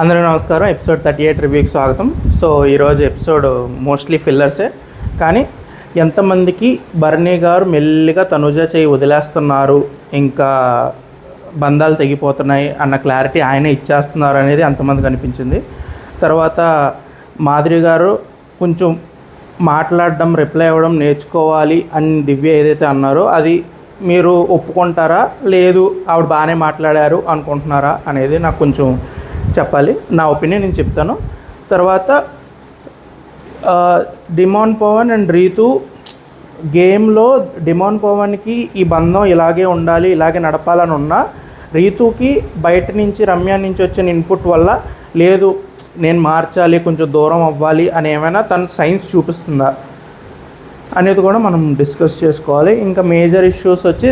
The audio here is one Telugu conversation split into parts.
అందరికీ నమస్కారం. ఎపిసోడ్ 38 రివ్యూకి స్వాగతం. సో ఈరోజు ఎపిసోడ్ మోస్ట్లీ ఫిల్లర్సే, కానీ ఎంతమందికి బర్నీ గారు మెల్లిగా తనుజ చేయి వదిలేస్తున్నారు, ఇంకా బంధాలు తెగిపోతున్నాయి అన్న క్లారిటీ ఆయనే ఇచ్చేస్తున్నారు అనేది అంతమందికి అనిపించింది. తర్వాత మాధురి గారు కొంచెం మాట్లాడడం, రిప్లై అవ్వడం నేర్చుకోవాలి అని దివ్య ఏదైతే అన్నారో అది మీరు ఒప్పుకుంటారా, లేదు ఆవిడ బాగానే మాట్లాడారు అనుకుంటున్నారా అనేది నాకు కొంచెం చెప్పాలి. నా ఒపీనియన్ నేను చెప్తాను. తర్వాత డిమాండ్ పవన్ అండ్ రీతు గేమ్లో డిమాండ్ పవన్కి ఈ బంధం ఇలాగే ఉండాలి, ఇలాగే నడపాలని ఉన్నా రీతుకి బయట నుంచి రమ్య నుంచి వచ్చిన ఇన్పుట్ వల్ల లేదు నేను మార్చాలి, కొంచెం దూరం అవ్వాలి అని ఏమైనా తను సైన్స్ చూపిస్తుందా అనేది కూడా మనం డిస్కస్ చేసుకోవాలి. ఇంకా మేజర్ ఇష్యూస్ వచ్చి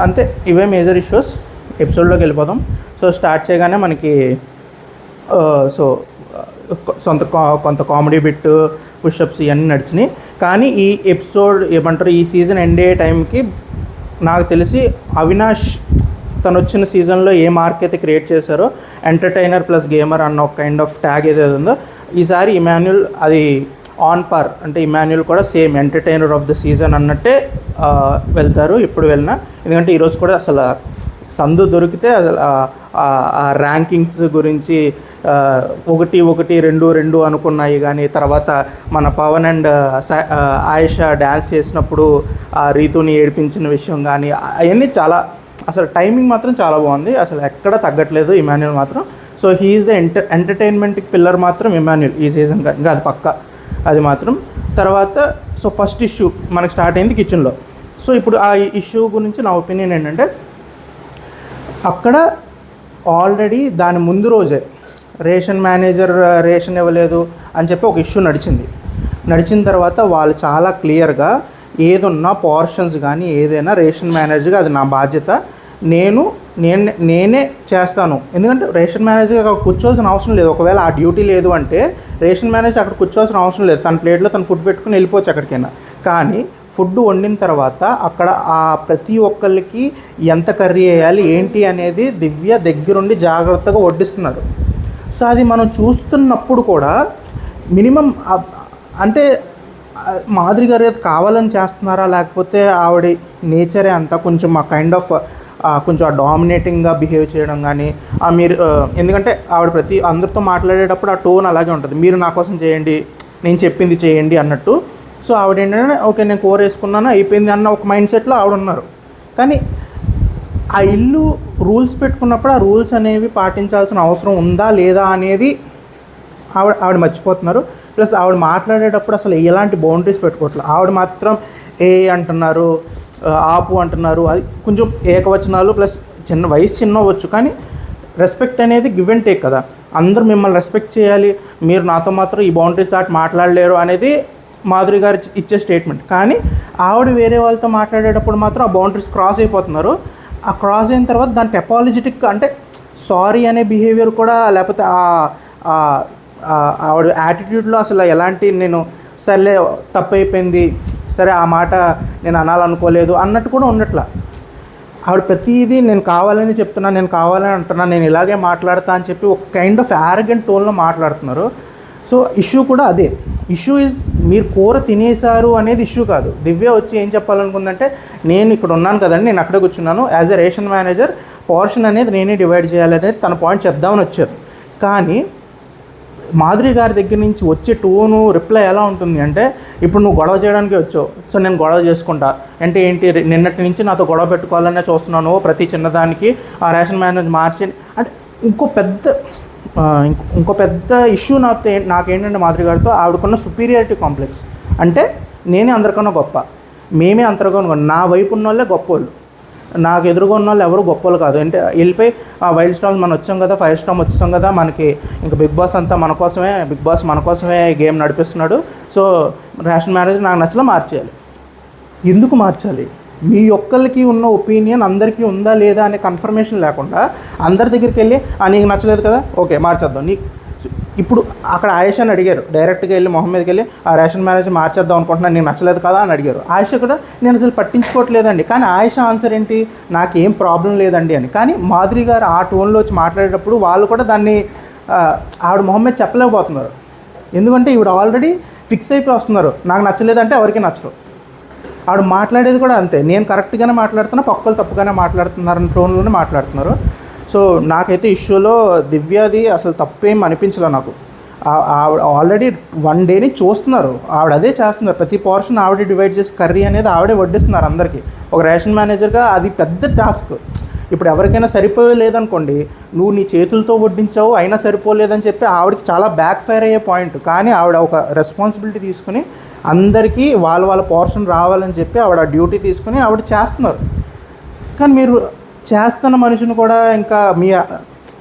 అంతే, ఇవే మేజర్ ఇష్యూస్. ఎపిసోడ్లోకి వెళ్ళిపోదాం. సో స్టార్ట్ చేయగానే మనకి కొంత కామెడీ బిట్, పుషప్స్ ఇవన్నీ నడిచినాయి. కానీ ఈ ఎపిసోడ్ ఏమంటారు, ఈ సీజన్ ఎండ్ అయ్యే టైంకి నాకు తెలిసి అవినాష్ తను వచ్చిన సీజన్లో ఏ మార్క్ అయితే క్రియేట్ చేశారో ఎంటర్టైనర్ ప్లస్ గేమర్ అన్న ఒక కైండ్ ఆఫ్ ట్యాగ్ ఏదైతే ఉందో, ఈసారి ఇమాన్యుల్ అది ఆన్ పార్, అంటే ఇమాన్యుల్ కూడా same entertainer of the season అన్నట్టే వెళ్తారు ఇప్పుడు వెళ్ళినా. ఎందుకంటే ఈరోజు కూడా అసలు సందు దొరికితే ఆ ర్యాంకింగ్స్ గురించి 1-1-2-2 అనుకున్నాయి. కానీ తర్వాత మన పవన్ అండ్ ఆయేషా డ్యాన్స్ చేసినప్పుడు ఆ రీతుని ఏడిపించిన విషయం కానీ అవన్నీ చాలా, అసలు టైమింగ్ మాత్రం చాలా బాగుంది, అసలు ఎక్కడ తగ్గట్లేదు ఇమాన్యుల్ మాత్రం. So he's the entertainment pillar మాత్రం ఇమాన్యుల్ ఈ సీజన్, ఇంకా అది పక్క అది మాత్రం. తర్వాత సో ఫస్ట్ ఇష్యూ మనకు స్టార్ట్ అయింది కిచెన్లో. సో ఇప్పుడు ఆ ఇష్యూ గురించి నా ఒపీనియన్ ఏంటంటే, అక్కడ ఆల్రెడీ దాని ముందు రోజే రేషన్ మేనేజర్ రేషన్ ఇవ్వలేదు అని చెప్పి ఒక ఇష్యూ నడిచిన తర్వాత వాళ్ళు చాలా క్లియర్గా ఏదున్నా పోర్షన్స్ కానీ ఏదైనా రేషన్ మేనేజర్గా అది నా బాధ్యత, నేనే చేస్తాను. ఎందుకంటే రేషన్ మేనేజర్ అక్కడ కూర్చోవాల్సిన అవసరం లేదు. ఒకవేళ ఆ డ్యూటీ లేదు అంటే రేషన్ మేనేజర్ అక్కడ కూర్చోవాల్సిన అవసరం లేదు, తన ప్లేట్లో తను ఫుడ్ పెట్టుకుని వెళ్ళిపోవచ్చు ఎక్కడికైనా. కానీ ఫుడ్ వండిన తర్వాత అక్కడ ఆ ప్రతి ఒక్కరికి ఎంత కర్రీ వేయాలి ఏంటి అనేది దివ్య దగ్గరుండి జాగ్రత్తగా వడ్డిస్తున్నారు. సో అది మనం చూస్తున్నప్పుడు కూడా మినిమం అంటే మాధురి గారు కావాలని చేస్తున్నారా, లేకపోతే ఆవిడ నేచరే అంతా కొంచెం ఆ కైండ్ ఆఫ్ కొంచెం ఆ డామినేటింగ్గా బిహేవ్ చేయడం కానీ మీరు, ఎందుకంటే ఆవిడ అందరితో మాట్లాడేటప్పుడు ఆ టోన్ అలాగే ఉంటుంది, మీరు నా కోసం చేయండి, నేను చెప్పింది చేయండి అన్నట్టు. సో ఆవిడ ఏంటంటే ఓకే నేను కూర వేసుకున్నాను అయిపోయింది అన్న ఒక మైండ్ సెట్లో ఆవిడ ఉన్నారు. కానీ ఆ ఇల్లు రూల్స్ పెట్టుకున్నప్పుడు ఆ రూల్స్ అనేవి పాటించాల్సిన అవసరం ఉందా లేదా అనేది ఆవిడ మర్చిపోతున్నారు. ప్లస్ ఆవిడ మాట్లాడేటప్పుడు అసలు ఎలాంటి బౌండరీస్ పెట్టుకోవట్లేదు. ఆవిడ మాత్రం ఏ అంటున్నారు, ఆపు అంటున్నారు, అది కొంచెం ఏకవచనాలు, ప్లస్ వయసు చిన్నవచ్చు కానీ రెస్పెక్ట్ అనేది గివ్ అండ్ టేక్ కదా. అందరూ మిమ్మల్ని రెస్పెక్ట్ చేయాలి, మీరు నాతో మాత్రం ఈ బౌండరీస్ దాటి మాట్లాడలేరు అనేది మాధురి గారు ఇచ్చే స్టేట్మెంట్. కానీ ఆవిడ వేరే వాళ్ళతో మాట్లాడేటప్పుడు మాత్రం ఆ బౌండరీస్ క్రాస్ అయిపోతున్నారు. ఆ క్రాస్ అయిన తర్వాత దానికి అపాలజెటిక్ అంటే సారీ అనే బిహేవియర్ కూడా, లేకపోతే ఆవిడ యాటిట్యూడ్లో అసలు ఎలాంటి నేను సర్లే తప్పు అయిపోయింది, సరే ఆ మాట నేను అనాలనుకోలేదు అన్నట్టు కూడా ఉండట్లా. ఆవిడ ప్రతిదీ నేను కావాలని చెప్తున్నా, నేను కావాలని అంటున్నా, నేను ఇలాగే మాట్లాడతా అని చెప్పి ఒక కైండ్ ఆఫ్ యారగెంట్ టోన్లో మాట్లాడుతున్నారు. సో ఇష్యూ కూడా అదే. ఇష్యూ ఈజ్ మీరు కూర తినేశారు అనేది ఇష్యూ కాదు. దివ్య వచ్చి ఏం చెప్పాలనుకుందంటే, నేను ఇక్కడ ఉన్నాను కదండి, నేను అక్కడే కూర్చున్నాను, as a ration manager portion అనేది నేనే డివైడ్ చేయాలనేది తన పాయింట్ చెప్దామని వచ్చారు. కానీ మాధురి గారి దగ్గర నుంచి వచ్చే టోను రిప్లై ఎలా ఉంటుంది అంటే, ఇప్పుడు నువ్వు గొడవ చేయడానికి వచ్చావు, సో నేను గొడవ చేసుకుంటా అంటే ఏంటి, నిన్నటి నుంచి నాతో గొడవ పెట్టుకోవాలనే చూస్తున్నాను, ప్రతి చిన్నదానికి ఆ రేషన్ మేనేజర్ మార్చి అంటే ఇంకో పెద్ద ఇష్యూ నాకేంటంటే మాధురి గారితో ఆవిడకున్న సుపీరియారిటీ కాంప్లెక్స్. అంటే నేనే అందరికన్నా గొప్ప, మేమే అందరికన్నా నా వైపు ఉన్న వాళ్ళే గొప్పోళ్ళు, నాకు ఎదురుగా ఉన్న వాళ్ళు ఎవరు గొప్పలు కాదు. అంటే వెళ్ళిపోయి వైల్డ్ స్టార్ మనం వచ్చాం కదా, ఫైర్ స్టార్ వచ్చాం కదా, మనకి ఇంకా బిగ్ బాస్ అంతా బిగ్ బాస్ మన కోసమే గేమ్ నడిపిస్తున్నాడు, సో రేషన్ మేనేజర్ నాకు నచ్చలా మార్చేయాలి. ఎందుకు మార్చాలి? మీ ఒక్కరికి ఉన్న ఒపీనియన్ అందరికీ ఉందా లేదా అనే కన్ఫర్మేషన్ లేకుండా అందరి దగ్గరికి వెళ్ళి నీకు నచ్చలేదు కదా, ఓకే మార్చేద్దాం. ఇప్పుడు అక్కడ ఆయేషాని అడిగారు, డైరెక్ట్గా వెళ్ళి మొహం మీదకి వెళ్ళి ఆ రేషన్ మేనేజర్ మార్చేద్దాం అనుకుంటున్నాను, నీకు నచ్చలేదు కదా అని అడిగారు. ఆయేష కూడా నేను అసలు పట్టించుకోవట్లేదండి. కానీ ఆయేష ఆన్సర్ ఏంటి, నాకేం ప్రాబ్లం లేదండి అని. కానీ మాధురి గారు ఆ టోన్లో వచ్చి మాట్లాడేటప్పుడు వాళ్ళు కూడా దాన్ని ఆవిడ మొహం మీద చెప్పలేకపోతున్నారు. ఎందుకంటే ఈవిడ ఆల్రెడీ ఫిక్స్ అయిపోయి వస్తున్నారు, నాకు నచ్చలేదంటే ఎవరికి నచ్చరు. ఆవిడ మాట్లాడేది కూడా అంతే, నేను కరెక్ట్గానే మాట్లాడుతున్నా, పక్కలు తప్పుగానే మాట్లాడుతున్నారని టోన్లోనే మాట్లాడుతున్నారు. సో నాకైతే ఇష్యూలో దివ్యది అసలు తప్పేం అనిపించలే నాకు. ఆవిడ ఆల్రెడీ 1 డేని చూస్తున్నారు, ఆవిడ అదే చేస్తున్నారు. ప్రతి పోర్షన్ ఆవిడే డివైడ్ చేసి కర్రీ అనేది ఆవిడే వడ్డిస్తున్నారు అందరికీ. ఒక రేషన్ మేనేజర్గా అది పెద్ద టాస్క్. ఇప్పుడు ఎవరికైనా సరిపోలేదనుకోండి, నువ్వు నీ చేతులతో వడ్డించావు అయినా సరిపోలేదని చెప్పి ఆవిడకి చాలా బ్యాక్ ఫైర్ అయ్యే పాయింట్. కానీ ఆవిడ ఒక రెస్పాన్సిబిలిటీ తీసుకుని అందరికీ వాళ్ళ పోర్షన్ రావాలని చెప్పి ఆవిడ డ్యూటీ తీసుకుని ఆవిడ చేస్తున్నారు. కానీ మీరు చేస్తున్న మనిషిని కూడా ఇంకా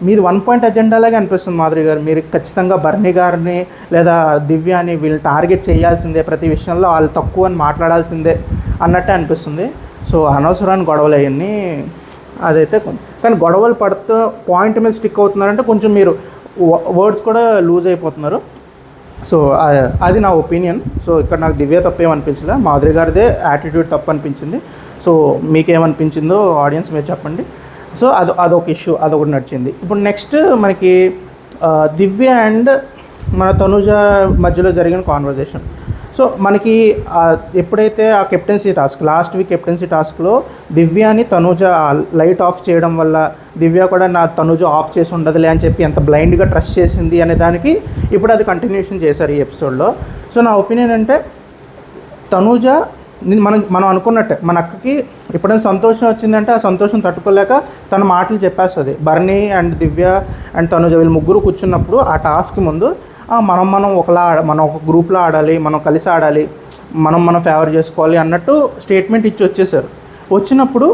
మీది 1 పాయింట్ అజెండాలాగే అనిపిస్తుంది మాధురి గారు. మీరు ఖచ్చితంగా బర్నీ గారిని లేదా దివ్యాని వీళ్ళు టార్గెట్ చేయాల్సిందే, ప్రతి విషయంలో వాళ్ళు తక్కువ అని మాట్లాడాల్సిందే అన్నట్టే అనిపిస్తుంది. సో అనవసరాన్ని గొడవలు అవన్నీ అదైతే. కానీ గొడవలు పడుతూ పాయింట్ మీద స్టిక్ అవుతున్నారంటే కొంచెం మీరు వర్డ్స్ కూడా లూజ్ అయిపోతున్నారు. సో అది నా ఒపీనియన్. సో ఇక్కడ నాకు దివ్య తప్పేమనిపించలే, మాధురి గారిదే యాటిట్యూడ్ తప్పు అనిపించింది. సో మీకేమనిపించిందో ఆడియన్స్ మీరు చెప్పండి. సో అదొక ఇష్యూ, అదొకటి నడిచింది. ఇప్పుడు నెక్స్ట్ మనకి దివ్య అండ్ మన తనుజ మధ్యలో జరిగిన కాన్వర్జేషన్. సో మనకి ఎప్పుడైతే ఆ captaincy task, last week captaincy టాస్క్లో దివ్యాని తనుజ లైట్ ఆఫ్ చేయడం వల్ల దివ్య కూడా నా తనుజ ఆఫ్ చేసి ఉండదులే అని చెప్పి ఎంత బ్లైండ్గా ట్రస్ట్ చేసింది అనే దానికి ఇప్పుడు అది కంటిన్యూషన్ చేశారు ఈ ఎపిసోడ్లో. సో నా ఒపీనియన్ అంటే తనుజ మనం అనుకున్నట్టే మన అక్కకి ఎప్పుడైనా సంతోషం వచ్చిందంటే ఆ సంతోషం తట్టుకోలేక తన మాటలు చెప్పేస్తుంది. బర్నీ అండ్ దివ్య అండ్ తనుజ వీళ్ళు ముగ్గురు కూర్చున్నప్పుడు ఆ టాస్క్ ముందు మనం మనం ఒక గ్రూప్లో ఆడాలి, మనం కలిసి ఆడాలి, మనం ఫేవర్ చేసుకోవాలి అన్నట్టు స్టేట్మెంట్ ఇచ్చి వచ్చేసారు. వచ్చినప్పుడు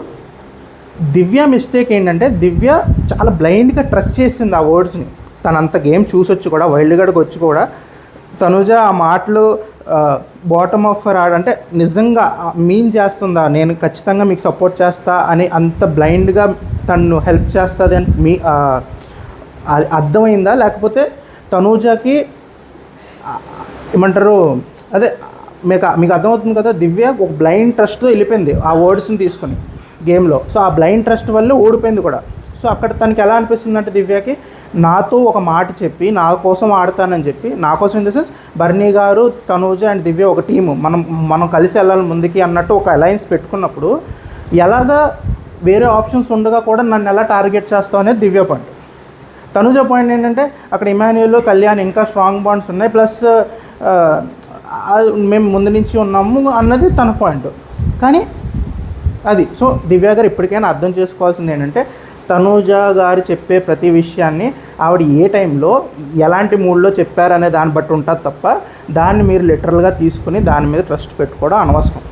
దివ్య మిస్టేక్ ఏంటంటే దివ్య చాలా బ్లైండ్గా ట్రస్ట్ చేసింది ఆ వర్డ్స్ని. తనంత గేమ్ చూసొచ్చు కూడా, వైల్డ్ కార్డ్కి వచ్చి కూడా తనుజ ఆ మాటలు బాటమ్ ఆఫ్ అంటే నిజంగా మీన్ చేస్తుందా, నేను ఖచ్చితంగా మీకు సపోర్ట్ చేస్తా అని అంత బ్లైండ్గా తను హెల్ప్ చేస్తుంది అని అర్థమైందా? లేకపోతే తనూజకి ఏమంటారు అదే మీకు అర్థమవుతుంది కదా, దివ్య ఒక బ్లైండ్ ట్రస్ట్తో వెళ్ళిపోయింది ఆ వర్డ్స్ని తీసుకొని గేమ్లో. సో ఆ బ్లైండ్ ట్రస్ట్ వల్లే ఓడిపోయింది కూడా. సో అక్కడ తనకి ఎలా అనిపిస్తుంది అంటే దివ్యకి నాతో ఒక మాట చెప్పి నా కోసం ఆడతానని చెప్పి, నా కోసం ఇన్ ద సెన్స్ బర్నీ గారు తనూజ అండ్ దివ్య ఒక టీము, మనం కలిసి వెళ్ళాలి ముందుకి అన్నట్టు ఒక అలయన్స్ పెట్టుకున్నప్పుడు ఎలాగా వేరే ఆప్షన్స్ ఉండగా కూడా నన్ను ఎలా టార్గెట్ చేస్తావు అనేది దివ్య పాయింట్. తనుజ పాయింట్ ఏంటంటే అక్కడ ఇమాన్యుయల్ కళ్యాణ్ ఇంకా స్ట్రాంగ్ బాండ్స్ ఉన్నాయి, ప్లస్ మేము ముందు నుంచి ఉన్నాము అన్నది తన పాయింట్. కానీ అది సో దివ్య గారు ఇప్పటికైనా అర్థం చేసుకోవాల్సింది ఏంటంటే తనూజ గారు చెప్పే ప్రతి విషయాన్ని ఆవిడ ఏ టైంలో ఎలాంటి మూడ్లో చెప్పారనే దాన్ని బట్టి ఉంటుంది తప్ప దాన్ని మీరు లిటరల్గా తీసుకుని దాని మీద ట్రస్ట్ పెట్టుకోవడం అనవసరం.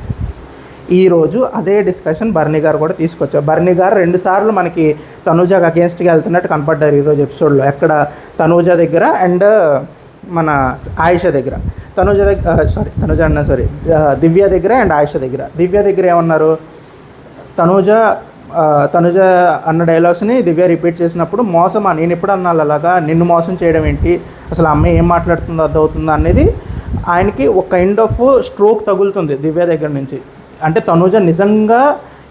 ఈరోజు అదే డిస్కషన్ బర్నీ గారు కూడా తీసుకొచ్చారు. బర్నీ గారు 2 సార్లు మనకి తనూజకి అగేన్స్ట్గా వెళ్తున్నట్టు కనపడ్డారు ఈరోజు ఎపిసోడ్లో. ఎక్కడ తనూజ దగ్గర అండ్ మన ఆయిష దగ్గర. దివ్య దగ్గర అండ్ ఆయిష దగ్గర. దివ్య దగ్గర ఏమన్నారు, తనుజ అన్న డైలాగ్స్ని దివ్య రిపీట్ చేసినప్పుడు మోసమా, నేను ఎప్పుడు అన్నాను అలాగా, నిన్ను మోసం చేయడం ఏంటి, అసలు అమ్మాయి ఏం మాట్లాడుతుందో అర్థమవుతుందో అనేది ఆయనకి ఒక కైండ్ ఆఫ్ స్ట్రోక్ తగులుతుంది దివ్య దగ్గర నుంచి. అంటే తనుజ నిజంగా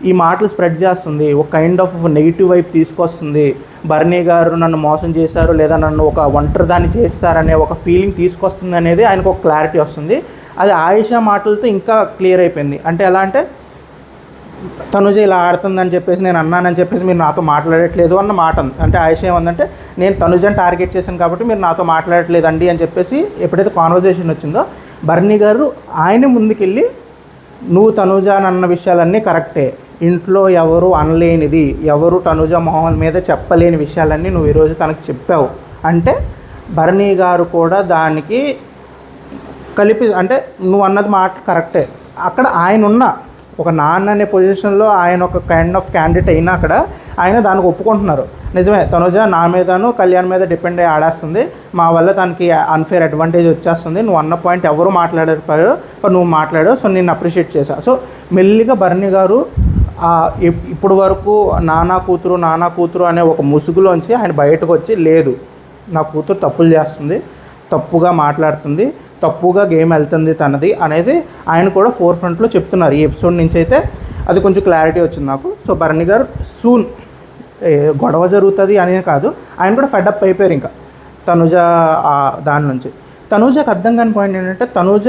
ఈ మాటలు స్ప్రెడ్ చేస్తుంది, ఒక కైండ్ ఆఫ్ నెగిటివ్ వైపు తీసుకొస్తుంది. బర్నీ గారు నన్ను మోసం చేశారు లేదా నన్ను ఒక ఒంటరిదాన్ని చేస్తారనే ఒక ఫీలింగ్ తీసుకొస్తుంది అనేది ఆయనకు ఒక క్లారిటీ వస్తుంది. అది ఆయిషా మాటలతో ఇంకా క్లియర్ అయిపోయింది. అంటే ఎలా అంటే తనుజ ఇలా ఆడుతుందని చెప్పేసి నేను అన్నానని చెప్పేసి మీరు నాతో మాట్లాడట్లేదు అన్న మాట. అంటే ఆయిషా ఏమందంటే నేను తనుజని టార్గెట్ చేశాను కాబట్టి మీరు నాతో మాట్లాడట్లేదండి అని చెప్పేసి ఎప్పుడైతే కాన్వర్జేషన్ వచ్చిందో బర్నీ గారు ఆయన ముందుకెళ్ళి నువ్వు తనుజ అన్న విషయాలన్నీ కరెక్టే, ఇంట్లో ఎవరు అనలేనిది, ఎవరు తనుజ మొహం మీద చెప్పలేని విషయాలన్నీ నువ్వు ఈరోజు తనకు చెప్పావు అంటే బర్నీ గారు కూడా దానికి కలిపి, అంటే నువ్వు అన్నది మాట కరెక్టే. అక్కడ ఆయన ఉన్న ఒక నాన్న అనే పొజిషన్లో ఆయన ఒక కైండ్ ఆఫ్ క్యాండిడేట్ అయినా అక్కడ ఆయన దానికి ఒప్పుకుంటున్నారు. నిజమే, తనుజ నా మీదను కళ్యాణ్ మీద డిపెండ్ అయ్యి ఆడేస్తుంది, మా వల్ల తనకి అన్ఫేర్ అడ్వాంటేజ్ వచ్చేస్తుంది, నువ్వు అన్న పాయింట్ ఎవరు మాట్లాడారు, నువ్వు మాట్లాడావు, సో నేను అప్రిషియేట్ చేశాను. సో మెల్లిగా బర్నీ గారు ఇప్పుడు వరకు నానా కూతురు అనే ఒక ముసుగులోంచి ఆయన బయటకు వచ్చి లేదు నా కూతురు తప్పులు చేస్తుంది, తప్పుగా మాట్లాడుతుంది, తప్పుగా గేమ్ వెళ్తుంది తనది అనేది ఆయన కూడా ఫోర్ ఫ్రంట్లో చెప్తున్నారు. ఈ ఎపిసోడ్ నుంచి అయితే అది కొంచెం క్లారిటీ వచ్చింది నాకు. సో బర్నీ గారు సూన్ గొడవ జరుగుతుంది అనే కాదు, ఆయన కూడా ఫెడప్ అయిపోయారు. ఇంకా తనుజ దాని నుంచి. తనూజకి అర్థం కాని పాయింట్ ఏంటంటే తనూజ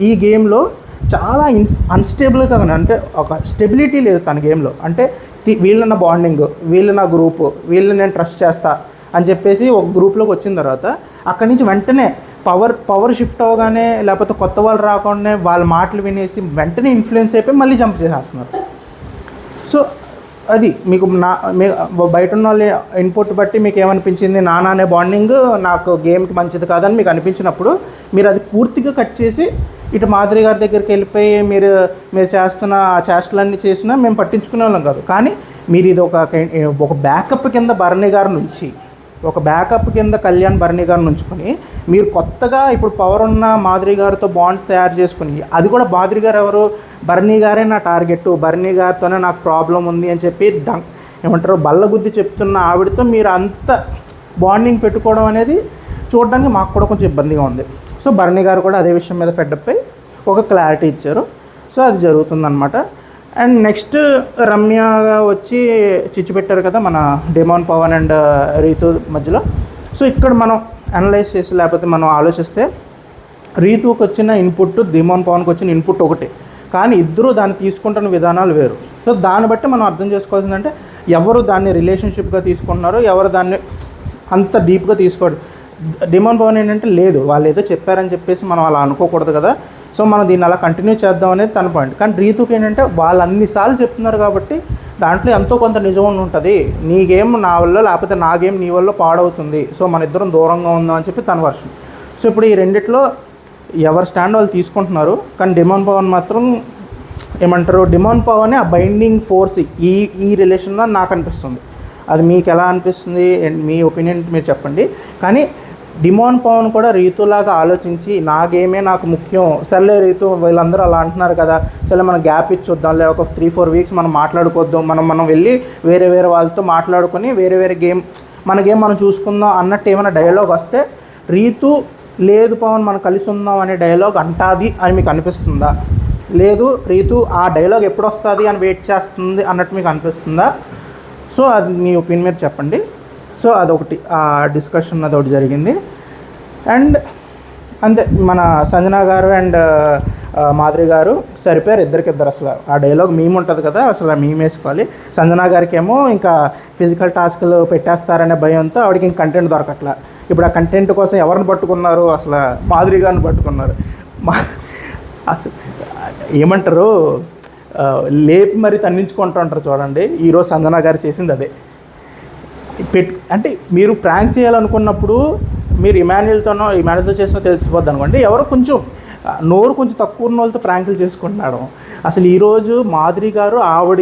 ఈ గేమ్లో చాలా అన్స్టేబుల్గా అంటే ఒక స్టెబిలిటీ లేదు తన గేమ్లో. అంటే వీళ్ళ నా బాండింగ్, వీళ్ళు నా గ్రూపు, వీళ్ళు నేను ట్రస్ట్ చేస్తా అని చెప్పేసి ఒక గ్రూప్లోకి వచ్చిన తర్వాత అక్కడి నుంచి వెంటనే పవర్ షిఫ్ట్ అవ్వగానే లేకపోతే కొత్త వాళ్ళు రాకుండానే వాళ్ళ మాటలు వినేసి వెంటనే ఇన్ఫ్లుయెన్స్ అయిపోయి మళ్ళీ జంప్ చేసేస్తున్నారు. సో అది మీకు బయట ఉన్న వాళ్ళ ఇన్పుట్ బట్టి మీకు ఏమనిపించింది, నాన్న అనే బాండింగ్ నాకు గేమ్కి మంచిది కాదని మీకు అనిపించినప్పుడు మీరు అది పూర్తిగా కట్ చేసి ఇటు మాధురి గారి దగ్గరికి వెళ్ళిపోయి మీరు చేస్తున్న ఆ చేష్టలన్నీ చేసినా మేము పట్టించుకునే వాళ్ళం కాదు. కానీ మీరు ఇది ఒక బ్యాకప్ కింద భరణి గారి నుంచి, ఒక బ్యాకప్ కింద కళ్యాణ్ భరణి గారిని ఉంచుకొని మీరు కొత్తగా ఇప్పుడు పవర్ ఉన్న మాధురి గారితో బాండ్స్ తయారు చేసుకుని, అది కూడా మాధురి గారు ఎవరు, భరణి గారే నా టార్గెట్, భరణి గారితోనే నాకు ప్రాబ్లం ఉంది అని చెప్పి ఏమంటారు బల్లగుద్ది చెప్తున్న ఆవిడతో మీరు అంత బాండింగ్ పెట్టుకోవడం అనేది చూడడానికి మాకు కూడా కొంచెం ఇబ్బందిగా ఉంది. సో భరణి గారు కూడా అదే విషయం మీద ఫెడ్అప్ అయి ఒక క్లారిటీ ఇచ్చారు. సో అది జరుగుతుందన్నమాట. అండ్ నెక్స్ట్ రమ్యగా వచ్చి చిచ్చు పెట్టారు కదా మన డెమాన్ పవన్ అండ్ రీతు మధ్యలో. సో ఇక్కడ మనం అనలైజ్ చేసి లేకపోతే మనం ఆలోచిస్తే రీతుకి వచ్చిన ఇన్పుట్ డెమాన్ పవన్కి వచ్చిన ఇన్పుట్ ఒకటే, కానీ ఇద్దరు దాన్ని తీసుకుంటున్న విధానాలు వేరు. సో దాన్ని బట్టి మనం అర్థం చేసుకోవాల్సిందంటే ఎవరు దాన్ని రిలేషన్షిప్గా తీసుకుంటున్నారో, ఎవరు దాన్ని అంత డీప్గా తీసుకోరు. డెమాన్ పవన్ ఏంటంటే లేదు, వాళ్ళు ఏదో చెప్పారని చెప్పేసి మనం అలా అనుకోకూడదు కదా, సో మనం దీన్ని అలా కంటిన్యూ చేద్దాం అనేది తన పాయింట్. కానీ రీతుకి ఏంటంటే వాళ్ళు అన్నిసార్లు చెప్తున్నారు కాబట్టి దాంట్లో ఎంతో కొంత నిజం ఉంటుంది, నీ గేమ్ నా వల్ల లేకపోతే నా గేమ్ నీ వల్ల పాడవుతుంది, సో మన ఇద్దరం దూరంగా ఉందాం అని చెప్పి తన వర్షన్. సో ఇప్పుడు ఈ రెండిట్లో ఎవరి స్టాండ్ వాళ్ళు తీసుకుంటున్నారు. కానీ డెమాన్ పవన్ మాత్రం ఏమంటారు, డెమాన్ పవనే ఆ బైండింగ్ ఫోర్స్ ఈ రిలేషన్లో నాకు అనిపిస్తుంది. అది మీకు ఎలా అనిపిస్తుంది, మీ ఒపీనియన్ మీరు చెప్పండి. కానీ డెమాన్ పవన్ కూడా రీతులాగా ఆలోచించి నా గేమే నాకు ముఖ్యం, సర్లే రీతు వీళ్ళందరూ అలా అంటున్నారు కదా, సరే మనం గ్యాప్ ఇచ్చి చూద్దాంలే, ఒక 3-4 వీక్స్ మనం మాట్లాడుకోద్దాం, మనం వెళ్ళి వేరే వాళ్ళతో మాట్లాడుకొని వేరే గేమ్ మన గేమ్ మనం చూసుకుందాం అన్నట్టు ఏమైనా డైలాగ్ వస్తే రీతు లేదు పవన్ మనం కలిసి ఉందాం అనే డైలాగ్ అంటాది అని మీకు అనిపిస్తుందా? లేదు రీతు ఆ డైలాగ్ ఎప్పుడు వస్తుంది అని వెయిట్ చేస్తుంది అన్నట్టు మీకు అనిపిస్తుందా? సో అది మీ ఒపీనియన్ మీరు చెప్పండి. సో అదొకటి ఆ డిస్కషన్ అదొకటి జరిగింది. అండ్ అంతే, మన సంజన గారు అండ్ మాధురి గారు సరిపోయారు ఇద్దరికిద్దరు. అసలు ఆ డైలాగ్ మీమ్ ఉంటుంది కదా, అసలు మీమ్ వేసుకోవాలి. సంజన గారికి ఏమో ఇంకా ఫిజికల్ టాస్క్లు పెట్టేస్తారనే భయంతో ఆవిడకి ఇంక కంటెంట్ దొరకట్లా. ఇప్పుడు ఆ కంటెంట్ కోసం ఎవరిని పట్టుకున్నారు, అసలు మాధురి గారిని పట్టుకున్నారు. అసలు ఏమంటారు, లేపి మరి తన్నించుకుంటూ ఉంటారు చూడండి. ఈరోజు సంజన గారు చేసింది అదే. అంటే మీరు ప్రాంక్ చేయాలనుకున్నప్పుడు మీరు ఇమాన్యుల్తో చేసినా తెలిసిపోద్ది అనుకోండి, ఎవరో కొంచెం నోరు కొంచెం తక్కువ ఉన్న వాళ్ళతో ప్రాంకులు చేసుకుంటున్నాడు. అసలు ఈరోజు మాధురి గారు ఆవిడ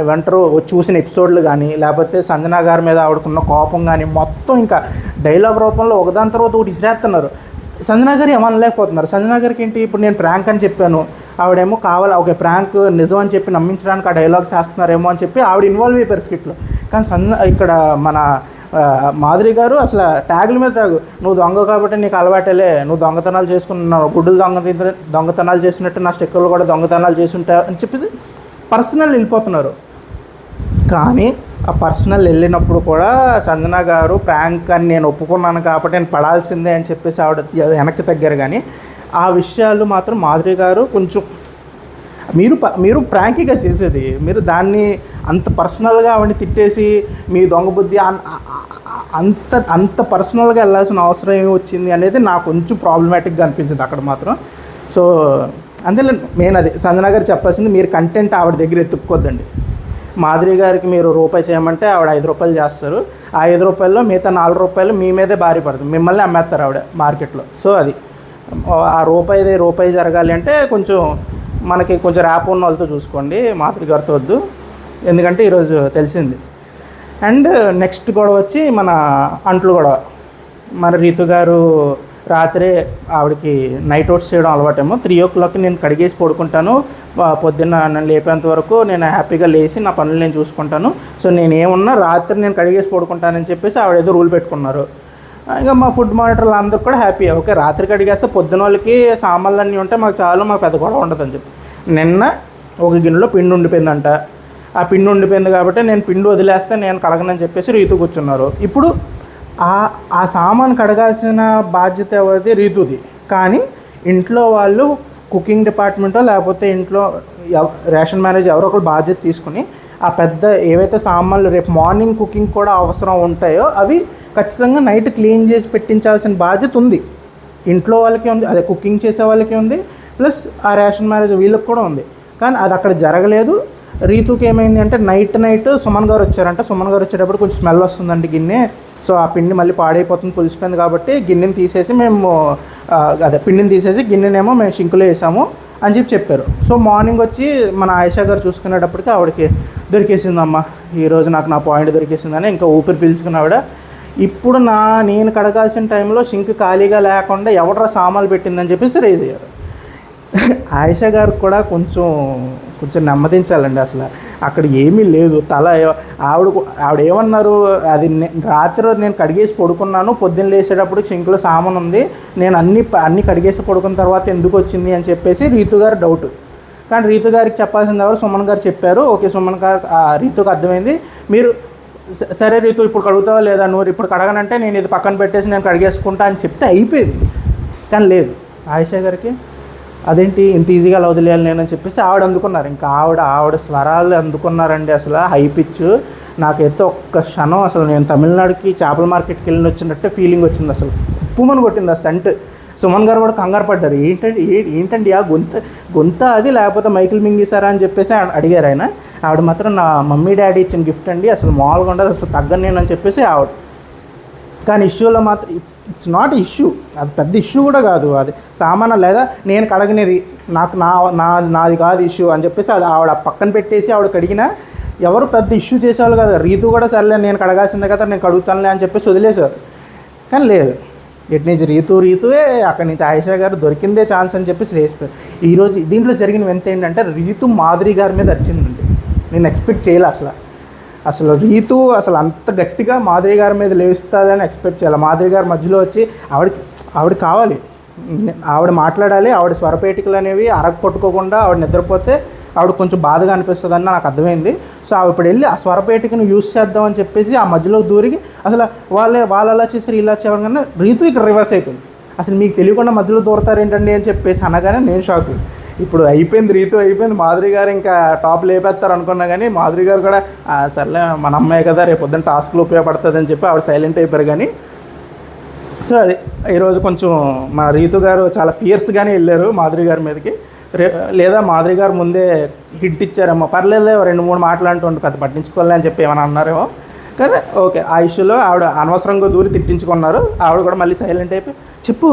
వెంటరు చూసిన ఎపిసోడ్లు కానీ లేకపోతే సంజన గారి మీద ఆవిడకున్న కోపం కానీ మొత్తం ఇంకా డైలాగ్ రూపంలో ఒకదాని తర్వాత ఒకటి ఇసిరేస్తున్నారు. సంజన గారు ఏమనలేకపోతున్నారు. సంజన గారికి ఏంటి, ఇప్పుడు నేను ప్రాంక్ అని చెప్పాను, ఆవిడేమో ఓకే ప్రాంక్ నిజం అని చెప్పి నమ్మించడానికి ఆ డైలాగ్స్ వేస్తున్నారేమో అని చెప్పి ఆవిడ ఇన్వాల్వ్ అయిపోయారు స్కిట్లో. కానీ ఇక్కడ మన మాధురి గారు అసలు ట్యాగుల మీద ట్యాగు, నువ్వు దొంగ కాబట్టి నీకు అలవాటేలే, నువ్వు దొంగతనాలు చేసుకున్నావు, గుడ్డులు దొంగతనాలు చేసినట్టు నా స్టిక్కర్లు కూడా దొంగతనాలు చేసి ఉంటావు అని చెప్పేసి పర్సనల్ వెళ్ళిపోతున్నారు. కానీ ఆ పర్సనల్ వెళ్ళినప్పుడు కూడా సంజన గారు ప్రాంక్ అని నేను ఒప్పుకున్నాను కాబట్టి నేను పడాల్సిందే అని చెప్పేసి ఆవిడ వెనక్కి తగ్గారు. కానీ ఆ విషయాలు మాత్రం మాధురి గారు కొంచెం మీరు ప్రాంకీగా చేసేది, మీరు దాన్ని అంత పర్సనల్గా ఆవిడని తిట్టేసి మీ దొంగ బుద్ధి అంత పర్సనల్గా వెళ్ళాల్సిన అవసరం ఏమి వచ్చింది అనేది నాకు కొంచెం ప్రాబ్లమాటిక్గా అనిపించింది అక్కడ మాత్రం. సో అందులో మెయిన్ అది సంజన గారు చెప్పాల్సింది, మీరు కంటెంట్ ఆవిడ దగ్గర ఎత్తుక్కోద్దండి. మాధురి గారికి మీరు రూపాయి చేయమంటే ఆవిడ 5 రూపాయలు చేస్తారు. ఆ 5 రూపాయల్లో మిగతా 4 రూపాయలు మీ మీదే భారీ పడుతుంది, మిమ్మల్ని అమ్మేస్తారు ఆవిడ మార్కెట్లో. సో అది ఆ రూపాయి జరగాలి అంటే కొంచెం మనకి కొంచెం ర్యాప్ ఉన్న వాళ్ళతో చూసుకోండి, మాధురి గారితో వద్దు. ఎందుకంటే ఈరోజు తెలిసింది. అండ్ నెక్స్ట్ గొడవ వచ్చి మన అంట్లు గొడవ. మన రీతు గారు రాత్రే ఆవిడకి నైట్ అవుట్స్ చేయడం అలవాటేమో. 3 o'clock నేను కడిగేసి పడుకుంటాను, పొద్దున్న నన్ను లేపేంత వరకు నేను హ్యాపీగా లేచి నా పనులు నేను చూసుకుంటాను, సో నేను ఏమున్నా రాత్రి నేను కడిగేసి పడుకుంటానని చెప్పేసి ఆవిడ ఏదో రూల్ పెట్టుకున్నారు. ఇంకా మా ఫుడ్ మానిటర్లు అందరూ కూడా హ్యాపీ, ఓకే రాత్రి కడిగేస్తే పొద్దున వాళ్ళకి సామాన్లు అన్నీ ఉంటే మాకు చాలా మాకు పెద్ద గొడవ ఉండదని చెప్పి. నిన్న ఒక గిన్నెలో పిండి ఉండిపోయిందంట, ఆ పిండి ఉండిపోయింది కాబట్టి నేను పిండి వదిలేస్తే నేను కడగనని చెప్పేసి రీతు కూర్చున్నారు. ఇప్పుడు ఆ సామాన్ కడగాల్సిన బాధ్యత ఎవరిది? రీతుది. కానీ ఇంట్లో వాళ్ళు కుకింగ్ డిపార్ట్మెంటో లేకపోతే ఇంట్లో రేషన్ మేనేజర్ ఎవరో ఒకరు బాధ్యత తీసుకుని ఆ పెద్ద ఏవైతే సామాన్లు రేపు మార్నింగ్ కుకింగ్ కూడా అవసరం ఉంటాయో అవి ఖచ్చితంగా నైట్ క్లీన్ చేసి పెట్టించాల్సిన బాధ్యత ఉంది. ఇంట్లో వాళ్ళకి ఉంది, అదే కుకింగ్ చేసే వాళ్ళకి ఉంది, ప్లస్ ఆ రేషన్ మేనేజర్ వీళ్ళకి కూడా ఉంది. కానీ అది అక్కడ జరగలేదు. రీతుకి ఏమైంది అంటే నైట్ సుమన్ గారు వచ్చారంట. సుమన్ గారు వచ్చేటప్పుడు కొంచెం స్మెల్ వస్తుందండి గిన్నె, సో ఆ పిండి మళ్ళీ పాడైపోతుంది, పులిసిపోయింది కాబట్టి గిన్నెని తీసేసి మేము పిండిని తీసేసి గిన్నెనేమో మేము షింకులో వేసాము అని చెప్పారు. సో మార్నింగ్ వచ్చి మన ఆయిషా గారు చూసుకునేటప్పటికి ఆవిడకి దొరికేసిందమ్మా, ఈరోజు నాకు నా పాయింట్ దొరికేసిందని ఇంకా ఊపిరి పీల్చుకున్న ఆవిడ. ఇప్పుడు నేను కడగాల్సిన టైంలో షింక్ ఖాళీగా లేకుండా ఎవడరా సామాన్లు పెట్టిందని చెప్పేసి రేజ్ అయ్యారు. ఆయిషా గారికి కూడా కొంచెం నెమ్మదించాలండి. అసలు అక్కడ ఏమీ లేదు. ఆవిడ ఏమన్నారు, అది రాత్రి నేను కడిగేసి పడుకున్నాను, పొద్దున్న లేసేటప్పుడు సింక్లో సామాన్ ఉంది, నేను అన్నీ కడిగేసి పడుకున్న తర్వాత ఎందుకు వచ్చింది అని చెప్పేసి రీతు గారు డౌట్. కానీ రీతు గారికి చెప్పాల్సింది ఎవరు? సుమన్ గారు చెప్పారు. ఓకే, సుమన్ గారు రీతుకు అర్థమైంది. మీరు సరే రీతు ఇప్పుడు కడుగుతావా లేదా, నువ్వు ఇప్పుడు కడగనంటే నేను ఇది పక్కన పెట్టేసి నేను కడిగేసుకుంటా అని చెప్తే అయిపోయేది. కానీ లేదు, ఆయిషా గారికి అదేంటి ఇంత ఈజీగా అలా వదిలేయాలి నేనని చెప్పేసి ఆవిడ అందుకున్నారు. ఇంకా ఆవిడ స్వరాలు అందుకున్నారండి. అసలు హై పిచ్. నాకైతే ఒక్క క్షణం అసలు నేను తమిళనాడుకి చేపల మార్కెట్కి వెళ్ళి వచ్చినట్టే ఫీలింగ్ వచ్చింది. అసలు ఉప్పుమని కొట్టింది ఆ సెంట్. సుమన్ గారు కూడా కంగారు పడ్డారు. ఏంటండి ఆ గొంత అది, లేకపోతే మైకిల్ మింగేశారా అని చెప్పేసి అడిగారు ఆయన. ఆవిడ మాత్రం నా మమ్మీ డాడీ ఇచ్చిన గిఫ్ట్ అండి, అసలు మామూలుగా ఉండదు, అసలు తగ్గను నేను అని చెప్పేసి ఆవిడ. కానీ ఇష్యూలో మాత్రం ఇట్స్ నాట్ ఇష్యూ, అది పెద్ద ఇష్యూ కూడా కాదు. అది సామాన్యం లేదా నేను కడగనేది నాకు నాది కాదు ఇష్యూ అని చెప్పేసి అది ఆవిడ పక్కన పెట్టేసి ఆవిడ కడిగినా ఎవరు పెద్ద ఇష్యూ చేసేవాళ్ళు కాదు. రీతు కూడా సర్లే నేను కడగాల్సిందే కదా, నేను కడుగుతానులే అని చెప్పేసి వదిలేశారు. కానీ లేదు, ఎటు నుంచి రీతువే అక్కడి నుంచి ఆయిషా గారు దొరికిందే ఛాన్స్ అని చెప్పేసి లేచిపోయారు. ఈరోజు దీంట్లో జరిగిన వింత ఏంటంటే రీతు మాధురి గారి మీద అరిచిందండి. నేను ఎక్స్పెక్ట్ చేయలే అసలు రీతు అసలు అంత గట్టిగా మాధురి గారి మీద లేస్తుందని ఎక్స్పెక్ట్ చేయాలి. మాధురి గారి మధ్యలో వచ్చి ఆవిడ కావాలి, ఆవిడ మాట్లాడాలి, ఆవిడ స్వరపేటికలు అనేవి అరగొట్టుకోకుండా ఆవిడ నిద్రపోతే ఆవిడ కొంచెం బాధగా అనిపిస్తుందని నాకు అర్థమైంది. సో ఆవిడ ఇప్పుడు వెళ్ళి ఆ స్వరపేటికను యూజ్ చేద్దామని చెప్పేసి ఆ మధ్యలో దూరికి అసలు వాళ్ళు అలా చేసారు ఇలా చేయడం కన్నా రీతు ఇక్కడ రివర్స్ అయిపోయింది. అసలు మీకు తెలియకుండా మధ్యలో దూరతారు ఏంటండి అని చెప్పేసి అనగానే నేను షాక్. ఇప్పుడు అయిపోయింది, రీతు అయిపోయింది, మాధురి గారు ఇంకా టాప్ లేపేస్తారు అనుకున్నా. కానీ మాధురి గారు కూడా సర్లే మన అమ్మాయి కదా, రేపు పొద్దున్న టాస్క్లో ఉపయోగపడుతుంది అని చెప్పి ఆవిడ సైలెంట్ అయిపోయారు. కానీ సో అది ఈరోజు కొంచెం మా రీతు గారు చాలా ఫియర్స్గానే వెళ్ళారు మాధురి గారి మీదకి. లేదా మాధురి గారు ముందే హిట్ ఇచ్చారేమో, పర్లేదు 2-3 మాటలు అంటుంటే పెద్ద పట్టించుకోలే అని చెప్పి ఏమైనా అన్నారేమో. కానీ ఓకే, ఆ ఇష్యూలో ఆవిడ అనవసరంగా దూరి తిట్టించుకున్నారు. ఆవిడ కూడా మళ్ళీ సైలెంట్ అయిపోయి చెప్పు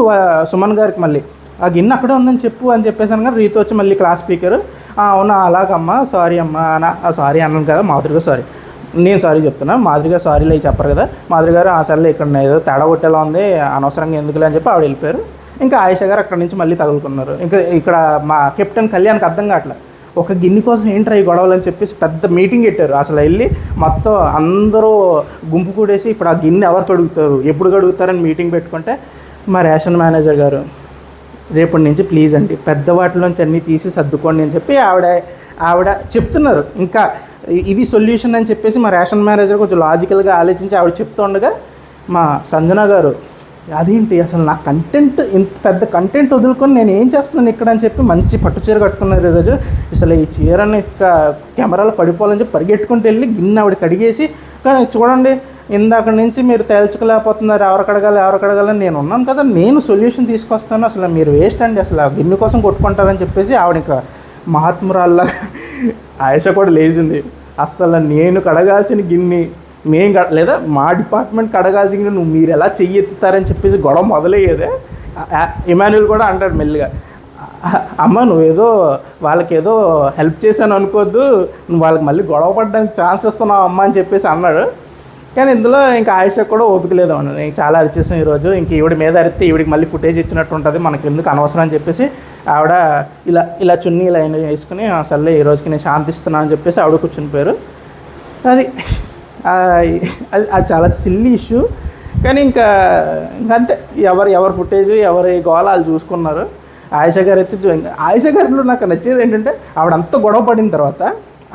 సుమన్ గారికి మళ్ళీ ఆ గిన్నె అక్కడే ఉందని చెప్పు అని చెప్పేసాను. కానీ రీతు వచ్చి మళ్ళీ క్లాస్ స్పీకర్ అవునా అలాగమ్మా సారీ అమ్మా సారీ అన్నాను కదా మాధురిగా సారీ, నేను సారీ చెప్తున్నా, మాధురిగా సారీలు అవి చెప్పరు కదా. మాధురి గారు సర్లే ఇక్కడ ఏదో తేడా కొట్టేలా ఉంది అనవసరంగా ఎందుకులే అని చెప్పి ఆవిడ వెళ్ళిపోయారు. ఇంకా ఆయిషా గారు అక్కడి నుంచి మళ్ళీ తగులుకున్నారు. ఇంకా ఇక్కడ మా కెప్టెన్ కళ్యాణ్కి అర్థం కావట్లేదు, ఒక గిన్నె కోసం ఏంట్రా ఈ గొడవలు అని చెప్పేసి పెద్ద మీటింగ్ పెట్టారు. అసలు వెళ్ళి మొత్తం అందరూ గుంపు కూడేసి ఇప్పుడు ఆ గిన్నె ఎవరు కడుగుతారు, ఎప్పుడు కడుగుతారని మీటింగ్ పెట్టుకుంటే మా రేషన్ మేనేజర్ గారు రేపటి నుంచి ప్లీజ్ అండి పెద్ద వాటిలోంచి అన్నీ తీసి సర్దుకోండి అని చెప్పి ఆవిడ చెప్తున్నారు. ఇంకా ఇది సొల్యూషన్ అని చెప్పేసి మా రేషన్ మేనేజర్ కొంచెం లాజికల్గా ఆలోచించి ఆవిడ చెప్తూ ఉండగా మా సంజన గారు అదేంటి అసలు నా కంటెంట్ ఇంత పెద్ద కంటెంట్ వదులుకొని నేను ఏం చేస్తున్నాను ఇక్కడ అని చెప్పి మంచి పట్టు చీర కట్టుకున్నారు ఈరోజు. అసలు ఈ చీరని కెమెరాలో పడిపోవాలని చెప్పి పరిగెట్టుకుంటూ వెళ్ళి గిన్నె ఆవిడ కడిగేసి, కానీ చూడండి ఇందాక నుంచి మీరు తేల్చుకోలేకపోతున్నారు ఎవరు కడగాలని నేను ఉన్నాను కదా, నేను సొల్యూషన్ తీసుకొస్తాను, అసలు మీరు వేస్ట్ అండి అసలు ఆ గిన్నె కోసం కొట్టుకుంటారని చెప్పేసి ఆవిడ ఇంకా మహాత్మురాల్లా. ఆయిషా కూడా లేచింది. అసలు నేను కడగాల్సిన గిన్నె లేదా మా డిపార్ట్మెంట్ కడగాల్సిన నువ్వు మీరు ఎలా చెయ్యెత్తుతారని చెప్పేసి గొడవ మొదలయ్యేదే. ఇమాన్యుల్ కూడా అంటాడు మెల్లిగా, అమ్మ నువ్వేదో వాళ్ళకేదో హెల్ప్ చేశాను అనుకోవద్దు, నువ్వు వాళ్ళకి మళ్ళీ గొడవ పడడానికి ఛాన్స్ ఇస్తున్నావు అమ్మ అని చెప్పేసి అన్నాడు. కానీ ఇందులో ఇంకా ఆయిషా కూడా ఓపిక లేదు అన్నాడు. నేను చాలా అరిచేసాను ఈరోజు, ఇంక ఈవిడ మీద అరిస్తే ఈవిడికి మళ్ళీ ఫుటేజ్ ఇచ్చినట్టు ఉంటుంది, మనకి ఎందుకు అనవసరం అని చెప్పేసి ఆవిడ ఇలా చున్నీ ఇలా వేసుకుని అసలే ఈ రోజుకి నేను శాంతిస్తున్నాను అని చెప్పేసి ఆవిడ కూర్చునిపోయారు. అది చాలా సిల్లీ ఇష్యూ. కానీ ఇంకా అంతే, ఎవరి ఫుటేజ్ ఎవరి గోళ వాళ్ళు చూసుకున్నారు. ఆయిషా గారు అయితే ఆయిషా గారిలో నాకు నచ్చేది ఏంటంటే ఆవిడ అంతా గొడవ పడిన తర్వాత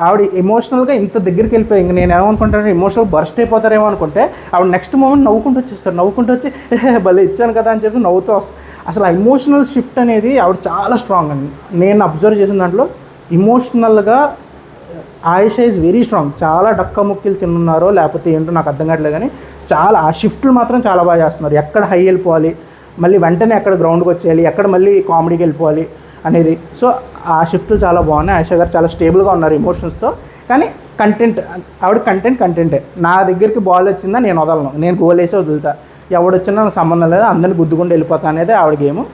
ఆవిడ ఎమోషనల్గా ఇంత దగ్గరికి వెళ్ళిపోయి ఇంక నేను ఏమనుకుంటాను ఎమోషనల్ బర్స్ట్ అయిపోతారేమో అనుకుంటే ఆవిడ నెక్స్ట్ మూమెంట్ నవ్వుకుంటూ వచ్చేస్తారు, నవ్వుకుంటూ వచ్చి భలే ఇచ్చాను కదా అని చెప్పి నవ్వుతూ వస్తుంది. అసలు ఆ ఎమోషనల్ షిఫ్ట్ అనేది ఆవిడ చాలా స్ట్రాంగ్ అండి. నేను అబ్జర్వ్ చేసిన దాంట్లో ఎమోషనల్గా ఆయిష ఈజ్ వెరీ స్ట్రాంగ్. చాలా డక్క ముక్కిలు తిన్నారో లేకపోతే ఏంటో నాకు అర్థం కావట్లేదు, కానీ చాలా ఆ షిఫ్ట్లు మాత్రం చాలా బాగా చేస్తున్నారు. ఎక్కడ హై వెళ్ళిపోవాలి, మళ్ళీ వెంటనే ఎక్కడ గ్రౌండ్కి వచ్చేయాలి, ఎక్కడ మళ్ళీ కామెడీకి వెళ్ళిపోవాలి అనేది. సో ఆ షిఫ్ట్లు చాలా బాగున్నాయి. ఆయిషా గారు చాలా స్టేబుల్గా ఉన్నారు ఎమోషన్స్తో. కానీ కంటెంట్ ఆవిడ కంటెంటే. నా దగ్గరికి బాల్ వచ్చిందా నేను వదలను, నేను గోల్ వేసి వదులుతా, ఎవడొచ్చినా నాకు సంబంధం లేదు, అందరిని గుద్దుకుంటూ వెళ్ళిపోతా అనేది ఆవిడ గేము.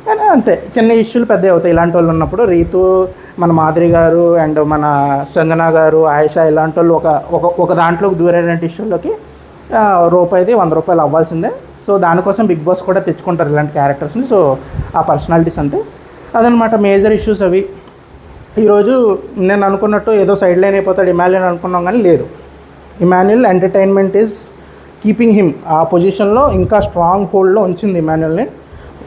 కానీ అంతే, చిన్న ఇష్యూలు పెద్ద అవుతాయి ఇలాంటి వాళ్ళు ఉన్నప్పుడు. రీతు, మన మాధురి గారు అండ్ మన సంజన గారు, ఆయిషా ఇలాంటి వాళ్ళు ఒక దాంట్లోకి దూరేటువంటి ఇష్యూలోకి రూపాయిది 100 రూపాయలు అవ్వాల్సిందే. సో దానికోసం బిగ్ బాస్ కూడా తెచ్చుకుంటారు ఇలాంటి క్యారెక్టర్స్ని. సో ఆ పర్సనాలిటీస్ అంతే, అదనమాట మేజర్ ఇష్యూస్ అవి. ఈరోజు నేను అనుకున్నట్టు ఏదో సైడ్ లైన్ అయిపోతాడు ఇమాన్యుయల్ అనుకున్నాం, కానీ లేదు. Emmanuel entertainment is keeping him ఆ పొజిషన్లో, ఇంకా స్ట్రాంగ్ హోల్డ్లో ఉంచింది ఇమాన్యుయల్ని.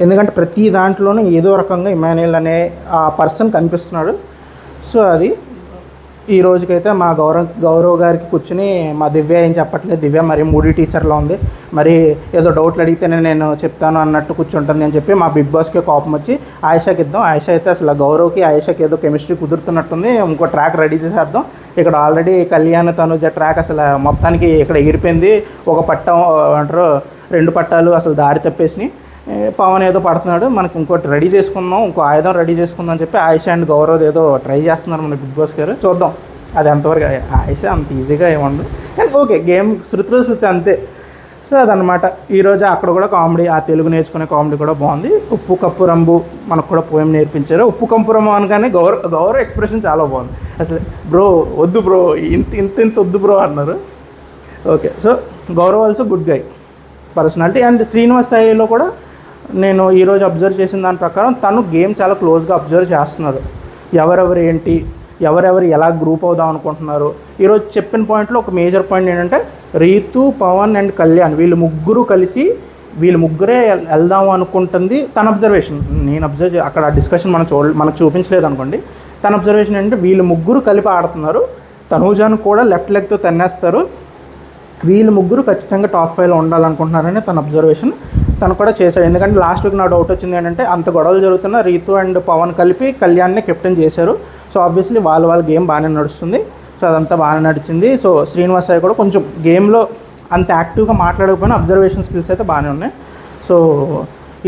ఎందుకంటే ప్రతి దాంట్లోనూ ఏదో రకంగా ఇమాన్యుయల్ అనే ఆ పర్సన్ కనిపిస్తున్నాడు. సో అది ఈ రోజుకైతే మా గౌరవ్ గారికి కూర్చుని మా దివ్య ఏం చెప్పట్లేదు. దివ్య మరి మూడీ టీచర్లో ఉంది, మరి ఏదో డౌట్లు అడిగితేనే నేను చెప్తాను అన్నట్టు కూర్చుంటుంది అని చెప్పి మా బిగ్ బాస్కి కోపం వచ్చి ఆయిషాకి ఇద్దాం. ఆయిషా అయితే అసలు గౌరవ్కి ఆయిషాకి ఏదో కెమిస్ట్రీ కుదురుతున్నట్టుంది, ఇంకో ట్రాక్ రెడీ చేసేద్దాం. ఇక్కడ ఆల్రెడీ కళ్యాణ్ తనుజ ట్రాక్ అసలు మొత్తానికి ఇక్కడ ఎగిరిపోయింది. ఒక పట్టం అంటారు, 2 పట్టాలు అసలు దారి తప్పేసినాయి. పవన్ ఏదో పడుతున్నాడు, మనకి ఇంకోటి రెడీ చేసుకుందాం, ఇంకో ఆయుధం రెడీ చేసుకుందాం అని చెప్పి ఆయిషా అండ్ గౌరవ్ ఏదో ట్రై చేస్తున్నారు మన బిగ్ బాస్ గారు. చూద్దాం అది ఎంతవరకు. ఆయిషా అంత ఈజీగా ఏముండదు, కానీ ఓకే గేమ్ శృతి అంతే. సో అదనమాట. ఈరోజు అక్కడ కూడా కామెడీ, ఆ తెలుగు నేర్చుకునే కామెడీ కూడా బాగుంది. ఉప్పు కప్పు రంబు మనకు కూడా పోయం నేర్పించారు. ఉప్పు కప్పు రంబు అనగానే గౌరవ్ ఎక్స్ప్రెషన్ చాలా బాగుంది. అసలు బ్రో వద్దు బ్రో, ఇంత వద్దు బ్రో అన్నారు. Okay, so Gaurav also good guy personality. And Srinivas సాయిలో కూడా నేను ఈరోజు అబ్జర్వ్ చేసిన దాని ప్రకారం తను గేమ్ చాలా క్లోజ్గా అబ్జర్వ్ చేస్తున్నారు. ఎవరెవరు ఏంటి, ఎవరెవరు ఎలా గ్రూప్ అవుదాం అనుకుంటున్నారు. ఈరోజు చెప్పిన పాయింట్లో ఒక మేజర్ పాయింట్ ఏంటంటే రీతు, పవన్ అండ్ కళ్యాణ్ వీళ్ళు ముగ్గురే వెళ్దాం అనుకుంటుంది తన అబ్జర్వేషన్. నేను అబ్జర్వ్ అక్కడ డిస్కషన్ మనకు చూపించలేదు అనుకోండి. తన అబ్జర్వేషన్ ఏంటంటే వీళ్ళు ముగ్గురు కలిపి ఆడుతున్నారు, తనూజాను కూడా లెఫ్ట్ లెగ్తో తన్నేస్తారు, వీళ్ళు ముగ్గురు ఖచ్చితంగా టాప్ 5లో ఉండాలనుకుంటున్నారని తన అబ్జర్వేషన్. తను కూడా చేశాడు. ఎందుకంటే లాస్ట్ వీక్ నా డౌట్ వచ్చింది ఏంటంటే అంత గొడవలు జరుగుతున్న రీతు అండ్ పవన్ కలిపి కళ్యాణ్ని కెప్టెన్ చేశారు. సో ఆబ్వియస్లీ వాళ్ళ గేమ్ బాగానే నడుస్తుంది. సో అదంతా బాగానే నడిచింది. సో శ్రీనివాస్ అయ్య కూడా కొంచెం గేమ్లో అంత యాక్టివ్గా మాట్లాడకపోయినా అబ్జర్వేషన్ స్కిల్స్ అయితే బాగానే ఉన్నాయి. So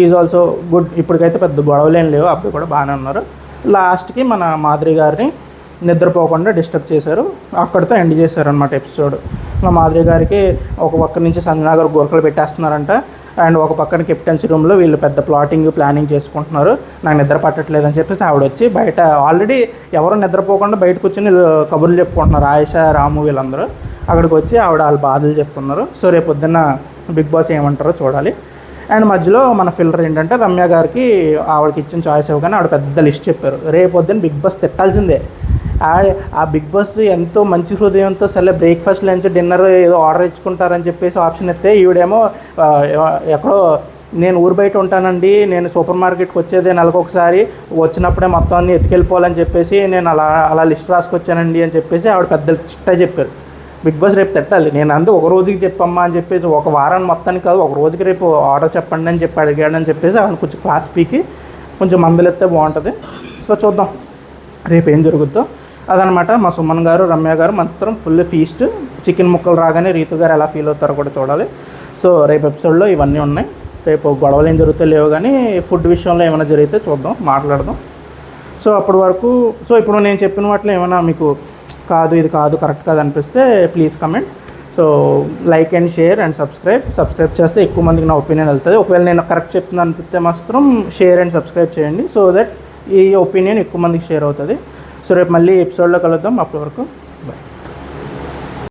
is also good. ఇప్పటికైతే పెద్ద గొడవలు ఏం లేవు, అప్పుడు కూడా బాగానే ఉన్నారు. లాస్ట్కి మన మాధురి గారిని నిద్రపోకుండా డిస్టర్బ్ చేశారు, అక్కడితో ఎండ్ చేశారు అనమాట ఎపిసోడ్. మా మాధురి గారికి ఒక పక్క నుంచి సంజనా గారు గోరకలు పెట్టేస్తున్నారంట, అండ్ ఒక పక్కన కెప్టెన్సీ రూమ్లో వీళ్ళు పెద్ద ప్లానింగ్ చేసుకుంటున్నారు. నాకు నిద్ర పట్టట్లేదని చెప్పేసి ఆవిడ వచ్చి బయట ఆల్రెడీ ఎవరు నిద్రపోకుండా బయటకు వచ్చి కబుర్లు చెప్పుకుంటున్నారు. ఆయిషా, రాము వీళ్ళందరూ అక్కడికి వచ్చి ఆవిడ వాళ్ళ బాధలు చెప్పుకున్నారు. సో రేపు పొద్దున్న బిగ్ బాస్ ఏమంటారో చూడాలి. అండ్ మధ్యలో మన ఫిల్టర్ ఏంటంటే రమ్య గారికి ఆవిడకి ఇచ్చిన చాయిస్ ఇవ్వగానే ఆవిడ పెద్ద లిస్ట్ చెప్పారు. రేపు పొద్దున్న బిగ్ బాస్ తిట్టాల్సిందే. ఆ బిగ్ బాస్ ఎంతో మంచి హృదయంతో సరే బ్రేక్ఫాస్ట్, లంచ్, డిన్నర్ ఏదో ఆర్డర్ ఇచ్చుకుంటారని చెప్పేసి ఆప్షన్ ఇస్తే ఈవిడేమో ఎక్కడో నేను ఊరు బయట ఉంటానండి, నేను సూపర్ మార్కెట్కి వచ్చేదే నెలకొకసారి, వచ్చినప్పుడే మొత్తం అన్ని ఎత్తుకెళ్ళిపోవాలని చెప్పేసి నేను అలా లిస్ట్ రాసుకొచ్చానండి అని చెప్పేసి ఆవిడ పెద్ద చిట్టా చెప్పారు. బిగ్ బాస్ రేపు తిట్టాలి. నేను అందు ఒక రోజుకి చెప్పమ్మా అని చెప్పేసి, ఒక వారాన్ని మొత్తానికి కాదు ఒక రోజుకి రేపు ఆర్డర్ చెప్పండి అని చెప్పి అడిగాడని చెప్పేసి ఆవిడ కొంచెం క్లాస్ పీకి కొంచెం మందులెత్తే బాగుంటుంది. సో చూద్దాం రేపు ఏం జరుగుద్దో. అదనమాట. మా సుమన్ గారు, రమ్య గారు మాత్రం ఫుల్ ఫీస్ట్. చికెన్ ముక్కలు రాగానే రీతు గారు ఎలా ఫీల్ అవుతారో కూడా చూడాలి. సో రేపు ఎపిసోడ్లో ఇవన్నీ ఉన్నాయి. రేపు గొడవలు ఏం జరుగుతాయి లేవు, కానీ ఫుడ్ విషయంలో ఏమైనా జరిగితే చూద్దాం, మాట్లాడదాం. సో అప్పటి వరకు ఇప్పుడు నేను చెప్పిన వాటిలో ఏమైనా మీకు ఇది కాదు కరెక్ట్ కాదు అనిపిస్తే please comment. So like and share and subscribe చేస్తే ఎక్కువ మందికి నా ఒపీనియన్ వెళ్తుంది. ఒకవేళ నేను కరెక్ట్ చెప్తున్నా అనిపిస్తే మాత్రం షేర్ అండ్ సబ్స్క్రైబ్ చేయండి, సో దట్ ఈ ఒపీనియన్ ఎక్కువ మందికి షేర్ అవుతుంది. సో రేపు మళ్ళీ ఎపిసోడ్లో కలుద్దాం. అప్పటి వరకు బాయ్.